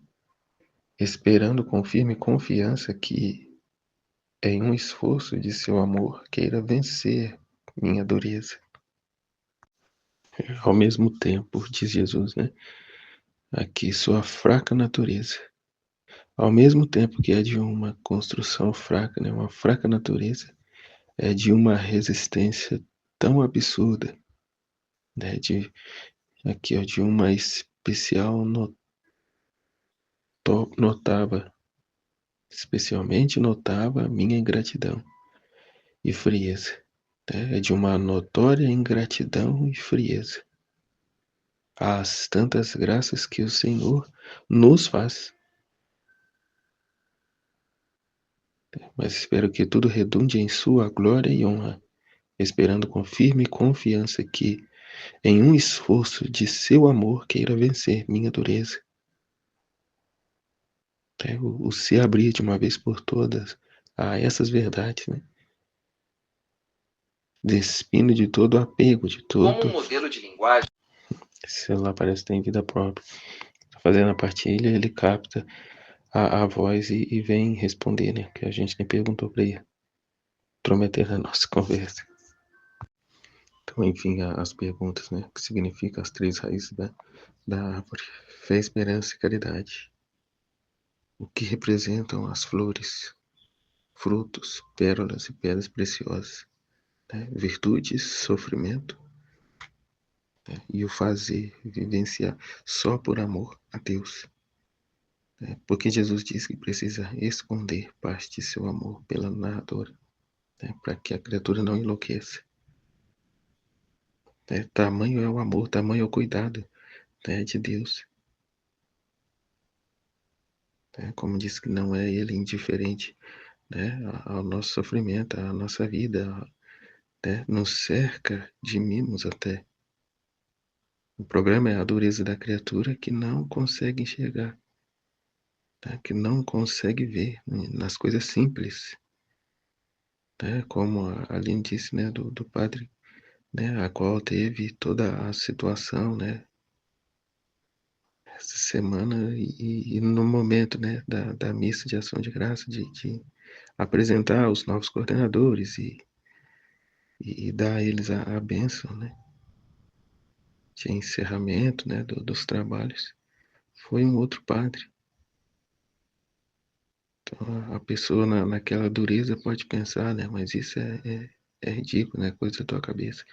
esperando com firme confiança que, em um esforço de seu amor, queira vencer minha dureza. Ao mesmo tempo, diz Jesus, né? Aqui, sua fraca natureza. Ao mesmo tempo que é de uma construção fraca, né? Uma fraca natureza, é de uma resistência tão absurda, né? Aqui, ó, de uma especial notava, especialmente notava a minha ingratidão e frieza, né? É de uma notória ingratidão e frieza às tantas graças que o Senhor nos faz. Mas espero que tudo redunde em sua glória e honra, esperando com firme confiança que, em um esforço de seu amor, queira vencer minha dureza. O se abrir de uma vez por todas a essas verdades, né? Despindo de todo apego, de todo... Como um modelo de linguagem. Esse celular parece que tem vida própria. Fazendo a partilha, ele capta a voz e vem responder, né? Que a gente nem perguntou para ele. Intrometer na nossa conversa. Então, enfim, as perguntas, né? O que significa as 3 raízes da árvore? Fé, esperança e caridade. O que representam as flores, frutos, pérolas e pedras preciosas, né? Virtudes, sofrimento, né? E o fazer, vivenciar só por amor a Deus. Né? Porque Jesus disse que precisa esconder parte de seu amor pela narradora, né? Para que a criatura não enlouqueça. Né? Tamanho é o amor, tamanho é o cuidado, né? De Deus. Né? Como disse que não é Ele indiferente, né? Ao nosso sofrimento, à nossa vida, né? Nos cerca de mimos até. O problema é a dureza da criatura que não consegue enxergar, né? Que não consegue ver, né? Nas coisas simples, né? Como a Aline disse, né? Do padre, né? A qual teve toda a situação, né? Essa semana e no momento, né? Da missa de ação de graça, de apresentar os novos coordenadores e dar a eles a bênção, né? De encerramento, né? Dos trabalhos. Foi um outro padre. Então, a pessoa naquela dureza pode pensar, né? Mas isso é ridículo, né? Coisa da tua cabeça.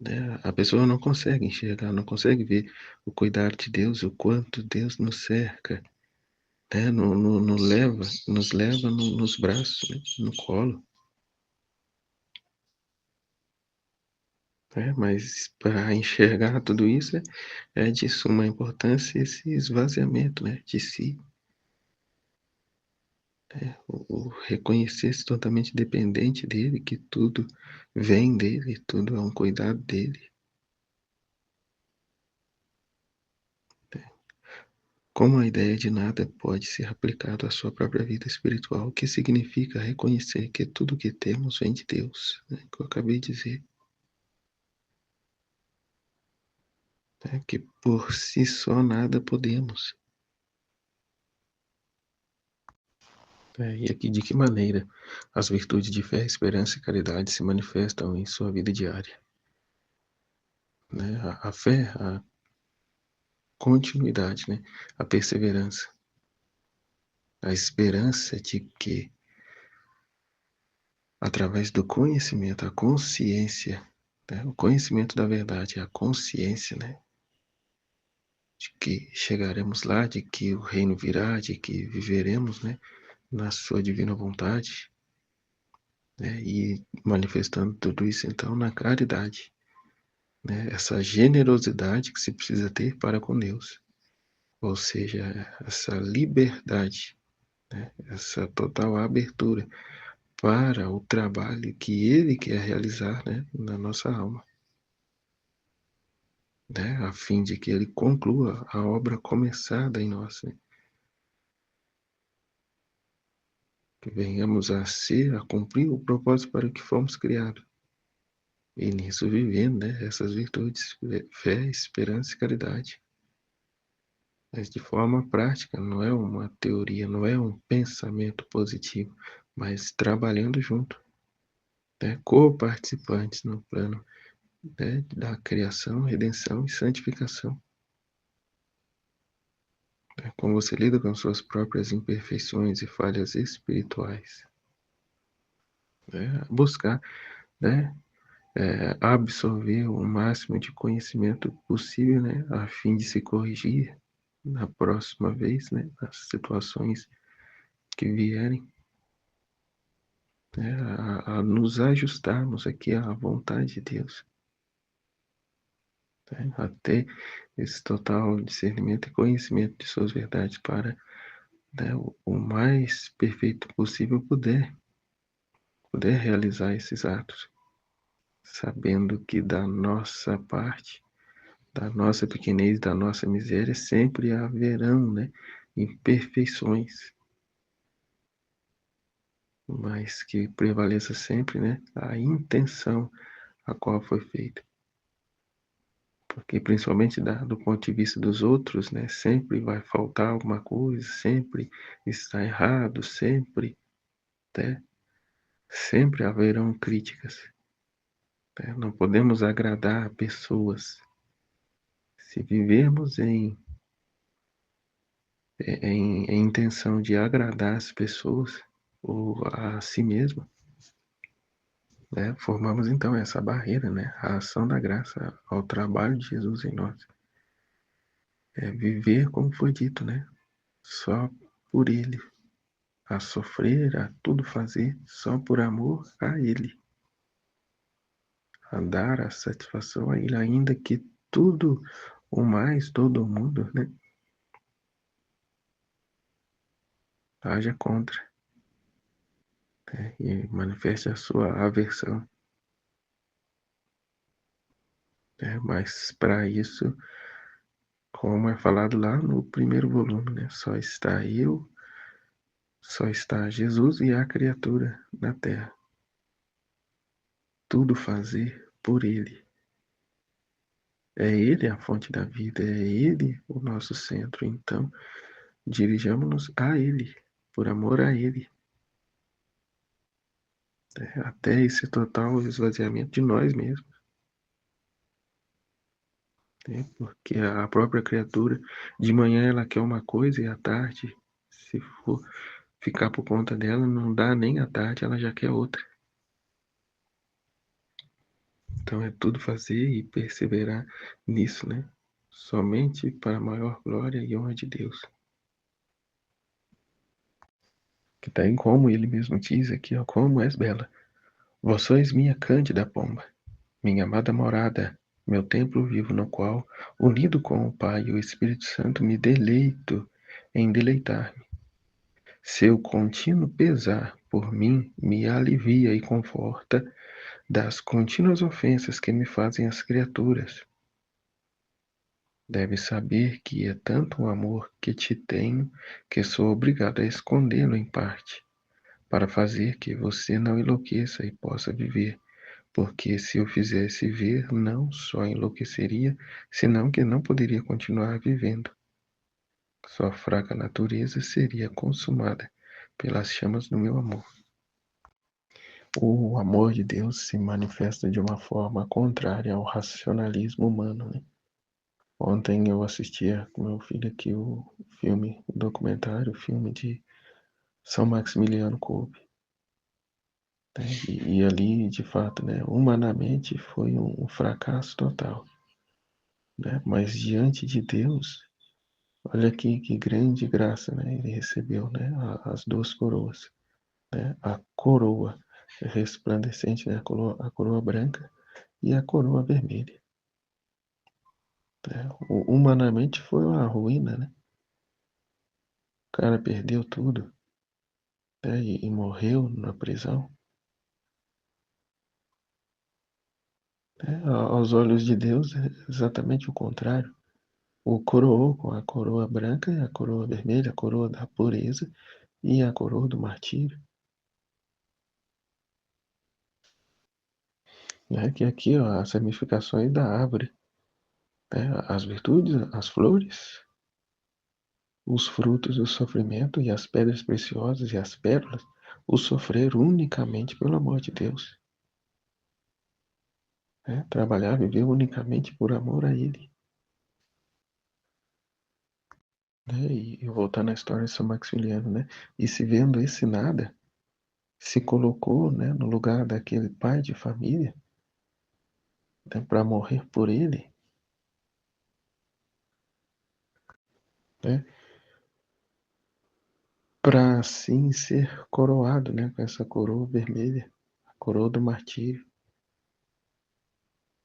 Né? A pessoa não consegue enxergar, não consegue ver o cuidado de Deus, o quanto Deus nos cerca, né? Nos leva nos braços, né? No colo. Né? Mas para enxergar tudo isso é de suma importância esse esvaziamento, né? De si. O reconhecer-se totalmente dependente dele, que tudo vem dele, tudo é um cuidado dele. Como a ideia de nada pode ser aplicado à sua própria vida espiritual, o que significa reconhecer que tudo que temos vem de Deus, né? Que eu acabei de dizer. Né? Que por si só nada podemos. E aqui de que maneira as virtudes de fé, esperança e caridade se manifestam em sua vida diária? Né? A fé, a continuidade, né? A perseverança, a esperança de que, através do conhecimento, a consciência, né? O conhecimento da verdade, a consciência, né? De que chegaremos lá, de que o reino virá, de que viveremos, né? Na sua divina vontade, né? E manifestando tudo isso, então, na caridade, né? Essa generosidade que se precisa ter para com Deus, ou seja, essa liberdade, né? Essa total abertura para o trabalho que Ele quer realizar, né? Na nossa alma, né? A fim de que Ele conclua a obra começada em nós, né? Que venhamos a ser, a cumprir o propósito para o que fomos criados. E nisso vivendo, né? Essas virtudes, fé, esperança e caridade. Mas de forma prática, não é uma teoria, não é um pensamento positivo, mas trabalhando junto, né? Co-participantes no plano, né? Da criação, redenção e santificação. Né? Como você lida com suas próprias imperfeições e falhas espirituais. Né? Buscar, né? Absorver o máximo de conhecimento possível, né? A fim de se corrigir na próxima vez, né? Nas situações que vierem. Né, a nos ajustarmos aqui à vontade de Deus, né, a ter esse total discernimento e conhecimento de suas verdades para, né, o mais perfeito possível poder realizar esses atos, sabendo que da nossa parte, da nossa pequenez, da nossa miséria, sempre haverão, né, imperfeições. mas que prevaleça sempre, né, a intenção a qual foi feita. Porque principalmente do ponto de vista dos outros, né, sempre vai faltar alguma coisa, sempre está errado, sempre, né, sempre haverão críticas, né? Não podemos agradar pessoas. Se vivermos em intenção de agradar as pessoas ou a si mesmo, né, formamos então essa barreira, né, a ação da graça ao trabalho de Jesus em nós. É viver como foi dito, né, só por Ele, a sofrer, a tudo fazer, só por amor a Ele, a dar a satisfação a Ele, ainda que tudo o mais, todo mundo, né, haja contra, né, e manifeste a sua aversão. Né, mas para isso, como é falado lá no primeiro volume, né, só está Jesus e a criatura na terra. Tudo fazer por Ele. É Ele a fonte da vida, é Ele o nosso centro. Então, dirijamos-nos a Ele, por amor a Ele. Até esse total esvaziamento de nós mesmos. Porque a própria criatura, de manhã ela quer uma coisa e à tarde, se for ficar por conta dela, não dá nem à tarde, ela já quer outra. Então é tudo fazer e perseverar nisso, né? Somente para a maior glória e honra de Deus. Que está em como ele mesmo diz aqui, ó, como és bela. Vós sois minha cândida pomba, minha amada morada, meu templo vivo no qual, unido com o Pai e o Espírito Santo, me deleito em deleitar-me. Seu contínuo pesar por mim me alivia e conforta das contínuas ofensas que me fazem as criaturas. Deves saber que é tanto o amor que te tenho que sou obrigado a escondê-lo em parte, para fazer que você não enlouqueça e possa viver, porque se eu fizesse ver, não só enlouqueceria, senão que não poderia continuar vivendo. Sua fraca natureza seria consumada pelas chamas do meu amor. O amor de Deus se manifesta de uma forma contrária ao racionalismo humano, né? Ontem eu assistia com meu filho aqui o filme, o documentário, o filme de São Maximiliano Kolbe. Né? E ali, de fato, né, humanamente foi um fracasso total. Né? Mas diante de Deus, olha aqui que grande graça, né, ele recebeu, né, as duas coroas. Né? A coroa resplandecente, né, a coroa branca e a coroa vermelha. Né? Humanamente foi uma ruína, né? O cara perdeu tudo, né? E morreu na prisão. Né? Aos olhos de Deus é exatamente o contrário. O coroou com a coroa branca e a coroa vermelha, a coroa da pureza e a coroa do martírio. Né? Que aqui, ó, as ramificações da árvore, né? As virtudes, as flores, os frutos do sofrimento e as pedras preciosas e as pérolas, o sofrer unicamente pelo amor de Deus. Né? Trabalhar, viver unicamente por amor a Ele. Né? E voltar na história de São Maximiliano, né? E se vendo esse nada, se colocou, né, no lugar daquele pai de família, né, para morrer por ele, né? Para assim ser coroado, né, com essa coroa vermelha, a coroa do martírio,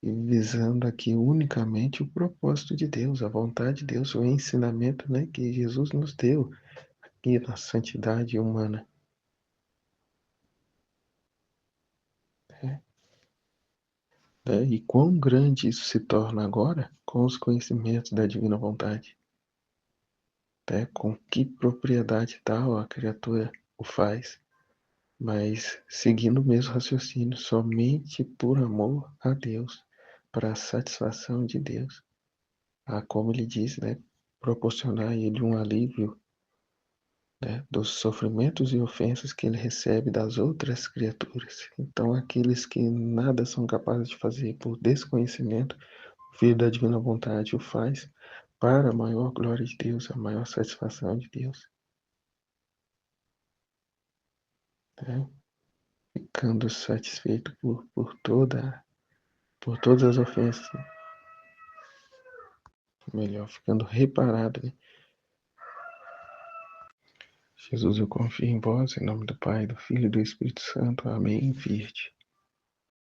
e visando aqui unicamente o propósito de Deus, a vontade de Deus, o ensinamento, né, que Jesus nos deu aqui na santidade humana. Né? E quão grande isso se torna agora com os conhecimentos da divina vontade. Né? Com que propriedade tal a criatura o faz. mas seguindo o mesmo raciocínio, somente por amor a Deus, para a satisfação de Deus. Como ele diz, né, proporcionar a ele um alívio, né, dos sofrimentos e ofensas que ele recebe das outras criaturas. Então, aqueles que nada são capazes de fazer por desconhecimento, o Filho da Divina Vontade o faz para a maior glória de Deus, a maior satisfação de Deus. Né? Ficando satisfeito por todas as ofensas. Né? Melhor, ficando reparado. Né? Jesus, eu confio em vós, em nome do Pai, do Filho e do Espírito Santo. Amém. Virte.